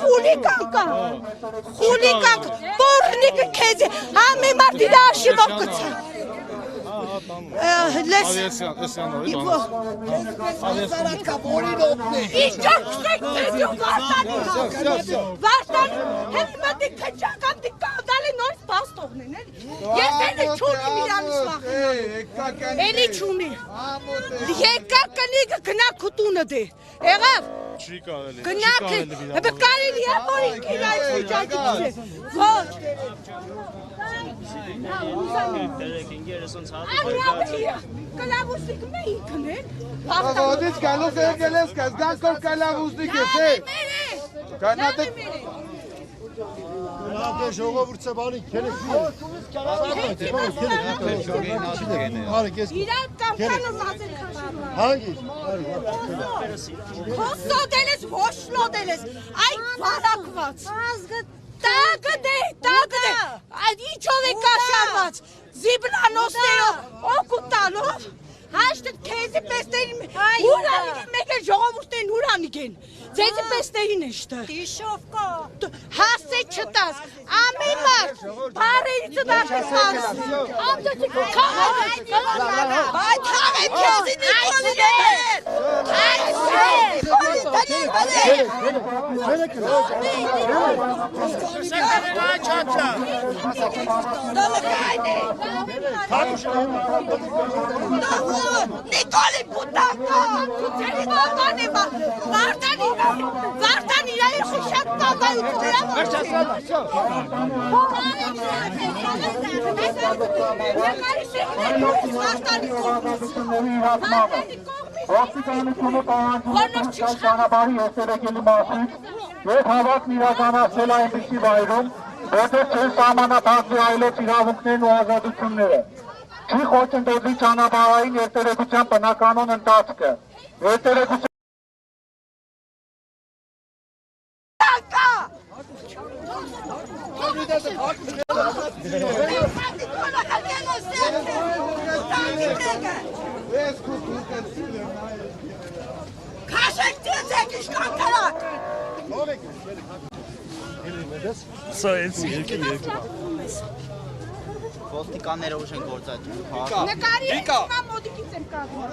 խուլիկան կա։ Խուլիկան բորնիկը քեզ համի մարդի աշիվով կցա։ Կալավուսիկ մեի կնել Աղոդից գալուս է գելես կազ գանքով կալավուսնիկ ես Կանատը Կանատը ժողովուրդ ծավալի կելեք իրար կամկանով մազել Խոսոդել ես, ոչլոդել ես, այ վարակված Տագը դե, այդ իչով է կաշարված Զիբրանոսներով, օկուտալով Հաշտդ քեզի պեստերին հուրանիք են, մեկ էլ ժողովուրդներին հուրանիք են Ձեզի պեստերին է շտեղ Իշով կա Հասե չտաս, ամի մարդ, բարերից դարդես հարս Ամդոցի կողմ Այդ հաղեն քեզի նիկոլին էր Նիկոլի պուտակա, կուցերի բական է վարդան իրայր խուշատ Ոստիկանությունը պահանջում ճանապարհի հերթերեկելի մասին եւ հավաքն իրականացել այնպիսի վայրում, որտեղ չեն սահմանափակվի այլոց իրավունքներն ու ազատությունները։ Չի խոչընդոտվի ճանապարհային երթերեկության բնականոն ընթացքը։ Երթերեկության Քաշեք դիեցեք իշքան կրակ Սա էս երկի Ոստիկանները ուժ են գործածում Նկարի հետ մոդիկից եմ կազմում